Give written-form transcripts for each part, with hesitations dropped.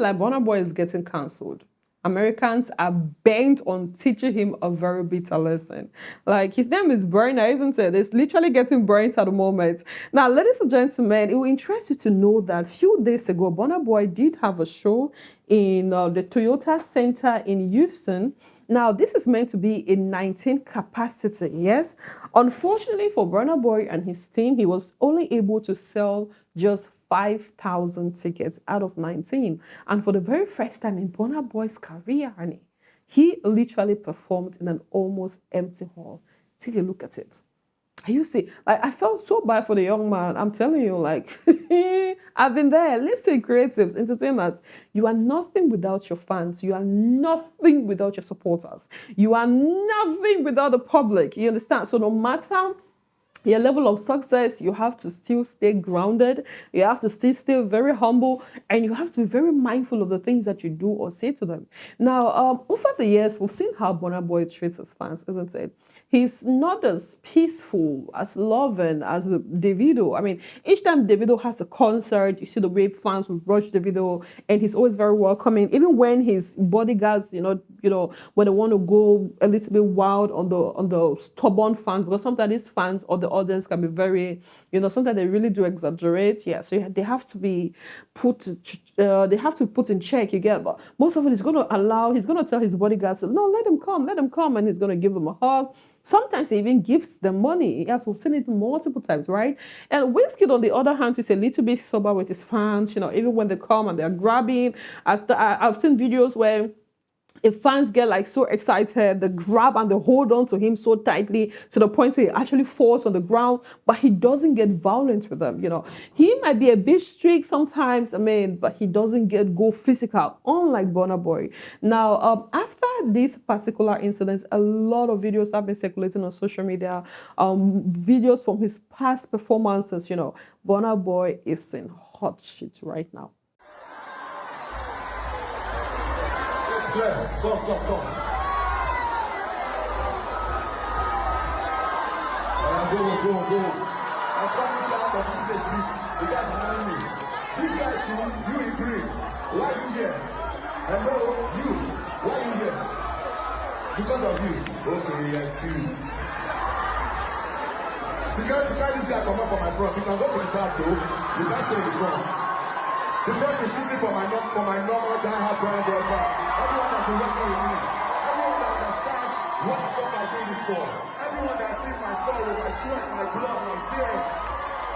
like Burna Boy is getting cancelled. Americans are bent on teaching him a very bitter lesson. Like his name is Burna, isn't it? It's literally getting burnt at the moment. Now, ladies and gentlemen, it will interest you to know that a few days ago, Burna Boy did have a show in the Toyota Center in Houston. Now, this is meant to be a 19 capacity, yes? Unfortunately for Burna Boy and his team, he was only able to sell just 5,000 tickets out of 19. And for the very first time in Burna Boy's career, honey, he literally performed in an almost empty hall. Take a look at it. You see, like I felt so bad for the young man. I'm telling you, like I've been there. Listen, creatives, entertainers, you are nothing without your fans. You are nothing without your supporters. You are nothing without the public. You understand? So no matter your level of success, you have to still stay grounded. You have to stay very humble, and you have to be very mindful of the things that you do or say to them. Now, over the years, we've seen how Burna Boy treats his fans, isn't it? He's not as peaceful, as loving as Davido. I mean, each time Davido has a concert, you see the way fans will rush Davido, and he's always very welcoming. Even when his bodyguards, when they want to go a little bit wild on the stubborn fans, because sometimes these fans or the audience can be very, sometimes they really do exaggerate. Yeah, so they have to be they have to put in check. You get, but most of it is going to he's going to tell his bodyguards, no, let him come, and he's going to give them a hug. Sometimes he even gives them money. Yes, we've seen it multiple times, right? And Wizkid, on the other hand, is a little bit sober with his fans. Even when they come and they're grabbing. I've seen videos where if fans get like so excited, they grab and they hold on to him so tightly to the point where he actually falls on the ground, but he doesn't get violent with them. He might be a bit strict sometimes, but he doesn't go physical, unlike Burna Boy. Now, after this particular incident, a lot of videos have been circulating on social media, videos from his past performances. Burna Boy is in hot shit right now. Clear. Go. Go. I stop this guy out of this place, please. The guy's behind me. This guy too, you in green. Why are you here? Hello, you. Why are you here? Because of you. Okay, you're excused. Security, carry this guy come out from my front. You can go to the back though. You can't stay in the front. The front is strictly for my normal die-hard Burna Boy part. Everyone that's been working with me. Everyone that understands what the fuck I do this for. Everyone that's seen my sorrow, my sweat, my blood, my tears.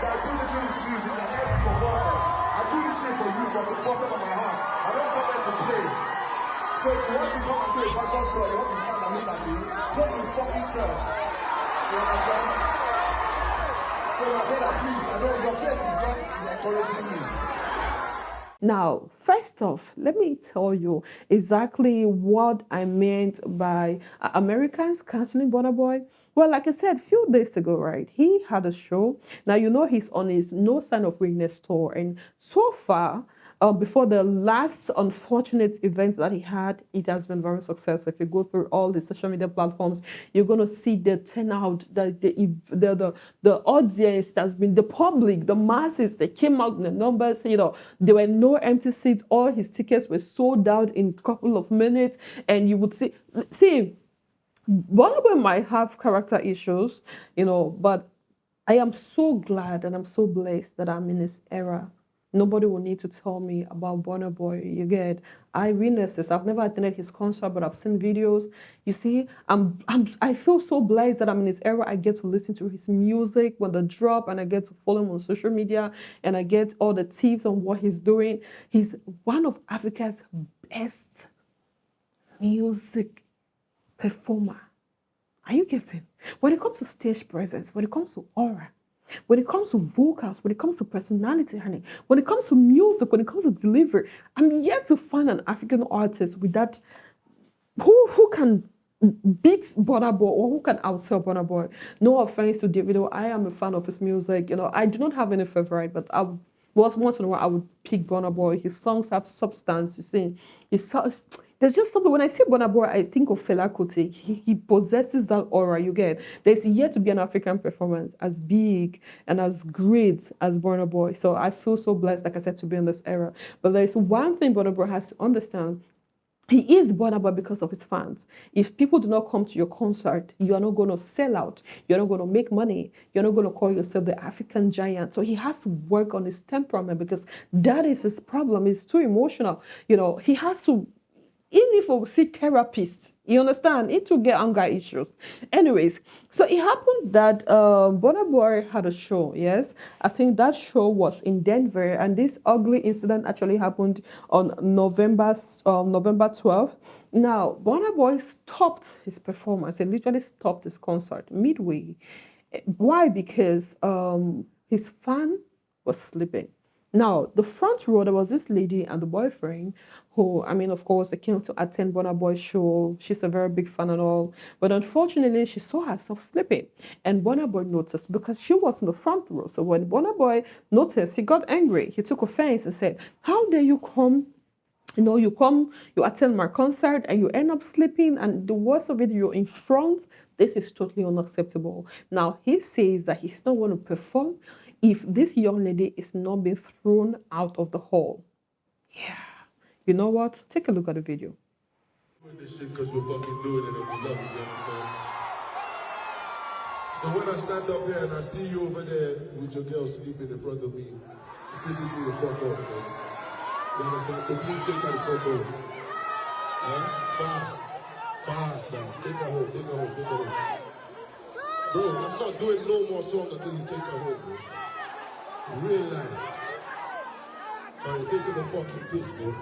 That I put into this music, that I do for others. I do this shit for you from the bottom of my heart. I don't come here to play. So if you want to come and do a fashion show, you want to stand and look at me, go to the fucking church. You understand? So my brother, please, I know your face is not encouraging me. Now, first off, let me tell you exactly what I meant by Americans canceling Burna Boy. Well, like I said a few days ago, right, he had a show. Now, he's on his No Sign of Weakness tour. And so far, before the last unfortunate event that he had, it has been very successful. If you go through all the social media platforms, you're going to see the turnout, the audience that's been, the public, the masses, they came out in the numbers. There were no empty seats. All his tickets were sold out in a couple of minutes. And you would see, Burna Boy might have character issues, but I am so glad and I'm so blessed that I'm in this era. Nobody will need to tell me about Burna Boy. You get, I witnessed this. I've never attended his concert, but I've seen videos. You see, I feel so blessed that I'm in this era. I get to listen to his music when they drop, and I get to follow him on social media, and I get all the tips on what he's doing. He's one of Africa's best music performer. Are you getting? When it comes to stage presence, when it comes to aura, when it comes to vocals, when it comes to personality, honey, when it comes to music, when it comes to delivery, I'm yet to find an African artist with that who can beat Burna Boy or who can outsell Burna Boy. No offense to Davido, I am a fan of his music. I do not have any favorite, but once in a while I would pick Burna Boy. His songs have substance. You see, There's just something when I see Burna Boy, I think of Fela Kuti. He possesses that aura. You get there's yet to be an African performance as big and as great as Burna Boy. So I feel so blessed, like I said, to be in this era. But there's one thing Burna Boy has to understand. He is Burna Boy because of his fans. If people do not come to your concert, you are not going to sell out. You're not going to make money. You're not going to call yourself the African giant. So he has to work on his temperament because that is his problem. He's too emotional. He has to even if we see therapists, you understand, it to get anger issues. Anyways, so it happened that Burna Boy had a show. Yes, I think that show was in Denver, and this ugly incident actually happened on November 12th. Now, Burna Boy stopped his performance. He literally stopped his concert midway. Why? Because his fan was sleeping. Now, the front row, there was this lady and the boyfriend who, I mean, of course, they came to attend Burna Boy's show. She's a very big fan and all. But unfortunately, she saw herself sleeping. And Burna Boy noticed because she was in the front row. So when Burna Boy noticed, he got angry. He took offense and said, how dare you come? You attend my concert and you end up sleeping. And the worst of it, you're in front. This is totally unacceptable. Now, he says that he's not going to perform if this young lady is not being thrown out of the hall. Yeah. You know what? Take a look at the video. This shit because we're fucking doing it and we love it, you understand? So when I stand up here and I see you over there with your girl sleeping in front of me, it pisses me the fuck off, man. You understand? So please take her the fuck home. Yeah? Fast now. Take her home, take her home, take her home. Bro, I'm not doing no more song until you take her home, bro. Real life. Alright, take her the fucking piss, bro.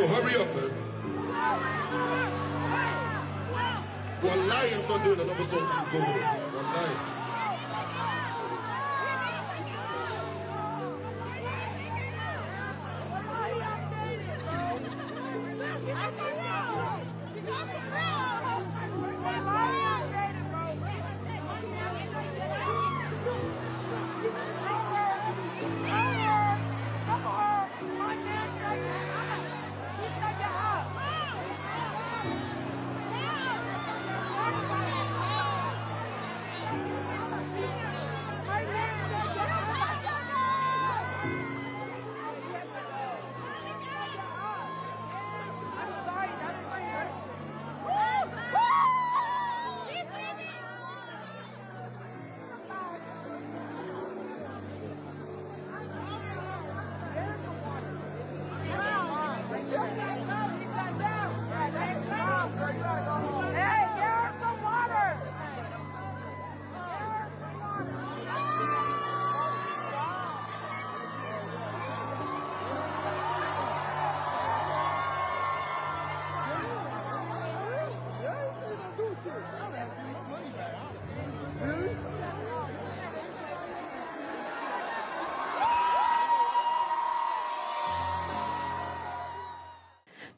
Hurry up, man. Wallahi, I'm not doing another song to go home. Wallahi.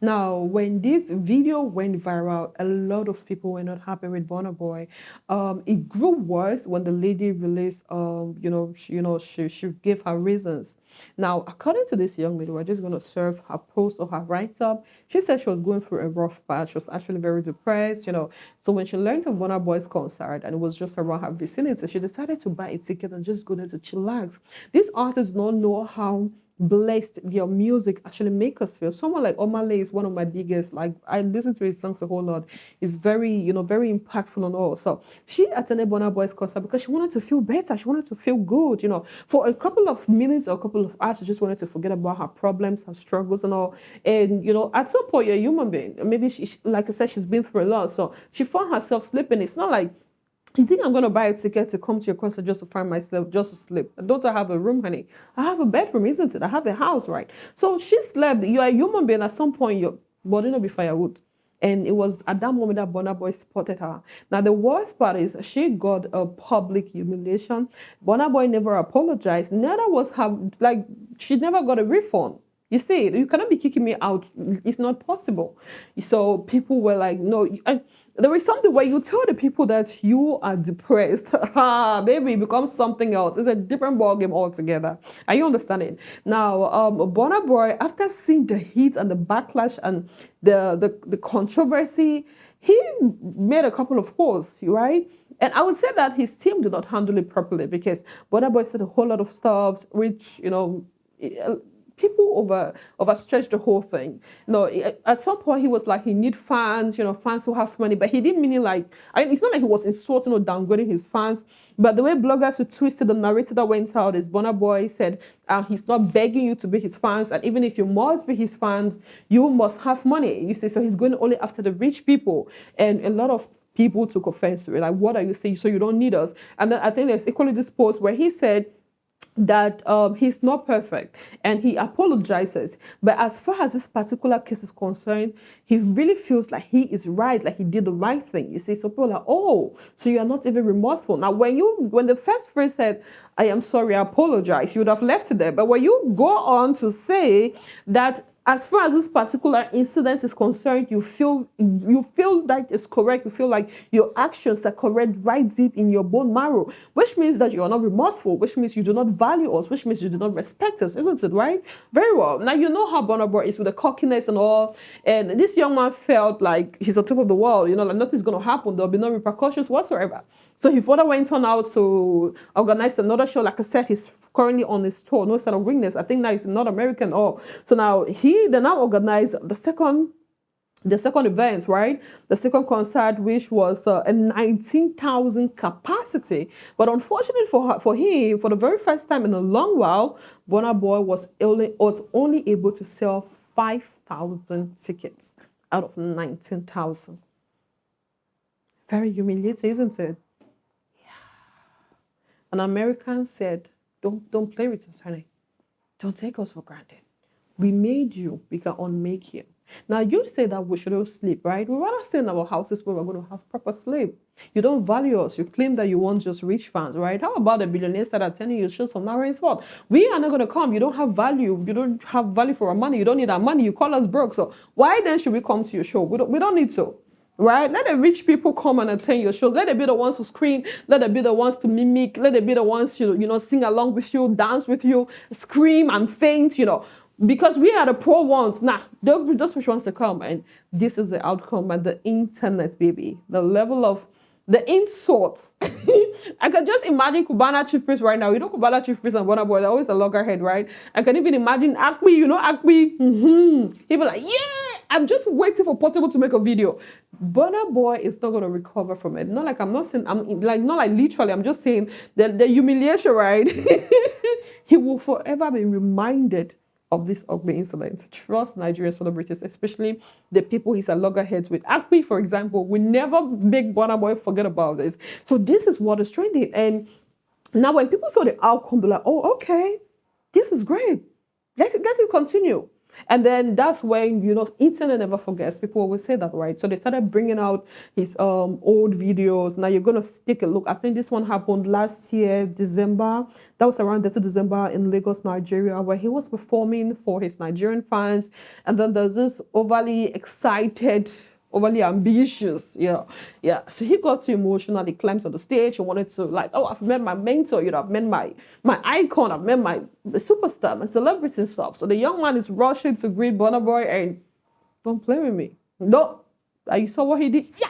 Now, when this video went viral, a lot of people were not happy with Burna Boy. It grew worse when the lady released, she gave her reasons. Now, according to this young lady, we're just going to serve her post or her write-up. She said she was going through a rough patch. She was actually very depressed, So when she learned of Burna Boy's concert and it was just around her vicinity, she decided to buy a ticket and just go there to chillax. These artists don't know how blessed your music actually make us feel. Someone like Omale is one of my biggest, like I listen to his songs a whole lot. It's very, very impactful and all. So she attended Burna Boy's concert because she wanted to feel better. She wanted to feel good, For a couple of minutes or a couple of hours, she just wanted to forget about her problems, her struggles and all. And, at some point, you're a human being. Maybe she, like I said, she's been through a lot. So she found herself sleeping. It's not like, you think I'm going to buy a ticket to come to your concert just to find myself, just to sleep? Don't I have a room, honey? I have a bedroom, isn't it? I have a house, right? So she slept. You're a human being. At some point, your body will be firewood. And it was at that moment that Burna Boy spotted her. Now, the worst part is she got a public humiliation. Burna Boy never apologized. Neither was her, like, she never got a refund. You see, you cannot be kicking me out. It's not possible. So people were like, no. And there is something where you tell the people that you are depressed. Maybe it becomes something else. It's a different ballgame altogether. Are you understanding? Now, Burna Boy, after seeing the heat and the backlash and the controversy, he made a couple of posts, right? And I would say that his team did not handle it properly because Burna Boy said a whole lot of stuff, which, people overstretched the whole thing. At some point he was like he need fans, fans who have money, but he didn't mean it like it's not like he was insulting or downgrading his fans. But the way bloggers who twisted the narrative that went out is Burna Boy said he's not begging you to be his fans, and even if you must be his fans, you must have money. You see, so he's going only after the rich people, and a lot of people took offense to it. Like, what are you saying? So you don't need us? And then I think there's equally this post where he said that he's not perfect and he apologizes, but as far as this particular case is concerned, he really feels like he is right, like he did the right thing. You see, so people are like, oh, so you are not even remorseful. Now when the first phrase said, I am sorry, I apologize, you would have left it there. But when you go on to say that as far as this particular incident is concerned, you feel that it's correct. You feel like your actions are correct right deep in your bone marrow, which means that you are not remorseful, which means you do not value us, which means you do not respect us, isn't it, right? Very well. Now, you know how Burna Boy is with the cockiness and all, and this young man felt like he's on top of the world, like nothing's going to happen. There'll be no repercussions whatsoever. So he further went on out to organize another show. Like I said, he's currently on his tour, No Sign of Weakness. I think now he's not American. So now they now organized the second event, right? The second concert, which was a 19,000 capacity. But unfortunately for him, for the very first time in a long while, Burna Boy was only able to sell 5,000 tickets out of 19,000. Very humiliating, isn't it? An American said, don't play with us, honey. Don't take us for granted. We made you, we can unmake you. Now, you say that we shouldn't sleep, right? We rather stay in our houses where we're going to have proper sleep. You don't value us. You claim that you want just rich fans, right? How about the billionaires that are telling you shows from now henceforth? We are not going to come. You don't have value. You don't have value for our money. You don't need our money. You call us broke. So why then should we come to your show? We don't need to. Right? Let the rich people come and attend your shows. Let them be the ones to scream. Let them be the ones to mimic. Let them be the ones to, sing along with you, dance with you, scream and faint, because we are the poor ones. Nah, those which wants to come. And this is the outcome at the internet, baby. The level of the insult. I can just imagine Cubana Chief Priest right now. Cubana Chief Priest and Burna Boy, they're always a loggerhead, right? I can even imagine Akwi, Akwi. He'll be like, yeah, I'm just waiting for Portable to make a video. Burna Boy is not going to recover from it. Not like I'm not saying, not like literally, I'm just saying that the humiliation, right? He will forever be reminded of this ugly incident. Trust Nigerian celebrities, especially the people he's a loggerheads with. Akpi, for example, we never make Burna Boy forget about this. So this is what is trending. And now when people saw the outcome, they're like, oh, okay, this is great. Let it continue. And then that's when, internet never forgets. People always say that, right? So they started bringing out his old videos. Now you're going to take a look. I think this one happened last year, December. That was around 30 December in Lagos, Nigeria, where he was performing for his Nigerian fans. And then there's this overly excited, overly ambitious. Yeah. So he got too emotional. He climbed on the stage. He wanted to I've met my mentor. I've met my icon. I've met my superstar, my celebrity and stuff. So the young man is rushing to greet Burna Boy and don't play with me. No. You saw what he did? Yeah.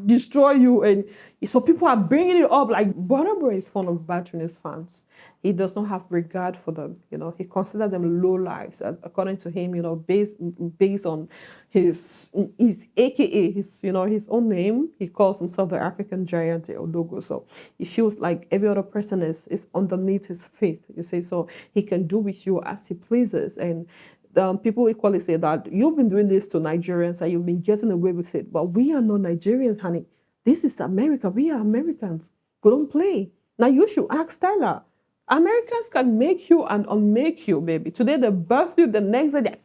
Destroy you. And so people are bringing it up like Burna Boy is fond of battering his fans. He does not have regard for them. He considers them low lives, as according to him. Based on his AKA his own name. He calls himself the African giant Odogo. So he feels like every other person is underneath his faith. You see, so he can do with you as he pleases. And people equally say that you've been doing this to Nigerians and you've been getting away with it. But we are not Nigerians, honey. This is America. We are Americans. We don't play. Now you should ask Tyler. Americans can make you and unmake you, baby. Today they birth you, the next day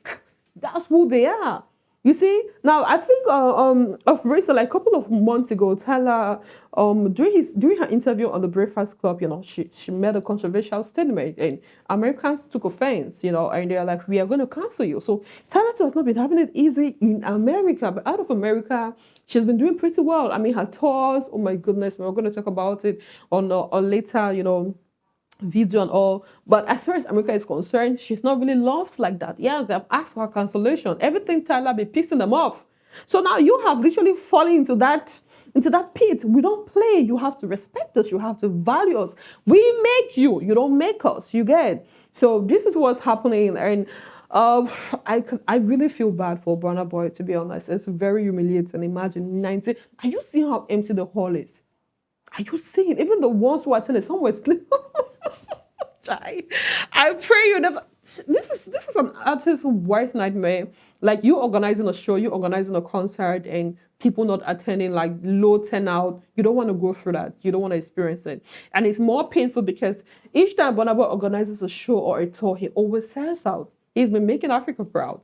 that's who they are. You see, now I think of recent, like a couple of months ago, Tyler, during her interview on the Breakfast Club, she made a controversial statement, and Americans took offense, and they're like, we are going to cancel you. So Tyler too has not been having it easy in America, but out of America, she's been doing pretty well. I mean, her tours, oh my goodness, we're going to talk about it on later, video and all. But as far as America is concerned, she's not really loved like that. Yes, they've asked for her cancellation. Everything Tyler be pissing them off. So now you have literally fallen into that pit. We don't play. You have to respect us. You have to value us. We make you. You don't make us. You get. So this is what's happening, and I really feel bad for Burna Boy, to be honest. It's very humiliating. Imagine 19. Are you seeing how empty the hall is? Are you seeing? Even the ones who attended, somewhere sleep. I pray you never. This is an artist's worst nightmare. Like you organizing a show, you organizing a concert, and people not attending, like low turnout. You don't want to go through that. You don't want to experience it, and it's more painful because each time Burna Boy organizes a show or a tour, he always sells out. He's been making Africa proud,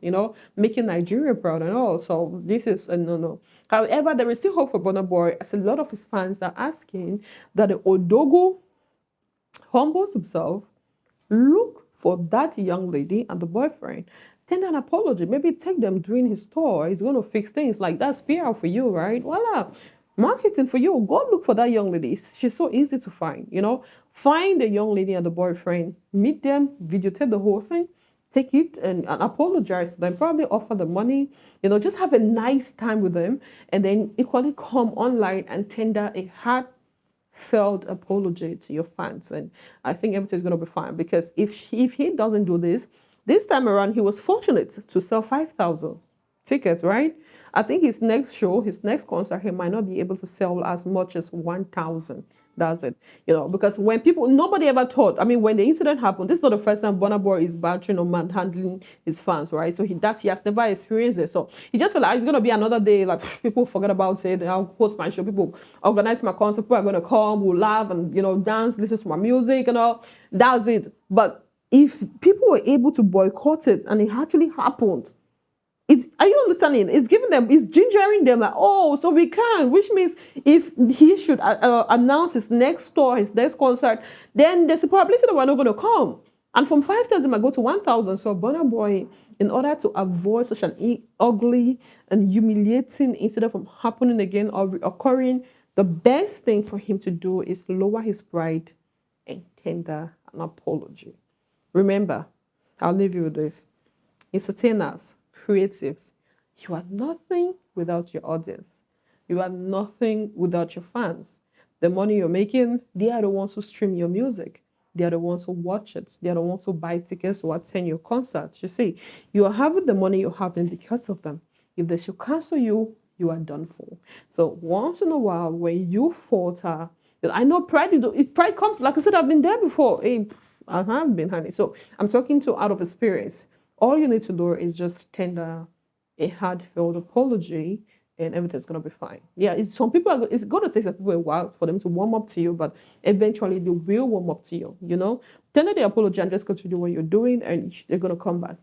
making Nigeria proud and all. So this is a no-no. However, there is still hope for Burna Boy, as a lot of his fans are asking that the Odogo humbles himself, look for that young lady and the boyfriend, tender an apology, maybe take them during his tour. He's going to fix things. Like, that's PR for you, right? Voila. Marketing for you. Go look for that young lady. She's so easy to find, Find the young lady and the boyfriend, meet them, videotape the whole thing, take it and apologize to them, probably offer the money, just have a nice time with them, and then equally come online and tender a heartfelt apology to your fans. And I think everything's going to be fine, because if he doesn't do this time around, he was fortunate to sell 5,000 tickets, right? I think his next show, his next concert, he might not be able to sell as much as 1,000. That's it. Because when nobody ever thought, I mean, when the incident happened, this is not the first time Burna Boy is bantering or manhandling his fans, right? So he has never experienced it. So he just felt like it's going to be another day, like people forget about it. I'll post my show, people organize my concert, people are going to come, we'll laugh and, dance, listen to my music and all. That's it. But if people were able to boycott it and it actually happened, are you understanding? It's gingering them like, oh, so we can, which means if he should announce his next tour, his next concert, then there's a probability that we're not going to come. And from 5,000 might go to 1,000. So Burna Boy, in order to avoid such an ugly and humiliating incident from happening again or occurring, the best thing for him to do is lower his pride and tender an apology. Remember, I'll leave you with this. Entertainers, creatives, you are nothing without your audience. You are nothing without your fans. The money you're making, they are the ones who stream your music. They are the ones who watch it. They are the ones who buy tickets to attend your concerts. You see, you are having the money you're having because of them. If they should cancel you, you are done for. So once in a while, when you falter, I know pride, if pride comes, like I said, I've been there before. Hey, I have been, honey. So I'm talking to out of experience. All you need to do is just tender a heartfelt apology, and everything's gonna be fine. Yeah, some people it's gonna take some people a while for them to warm up to you, but eventually they will warm up to you. Tender the apology and just continue what you're doing, and they're gonna come back.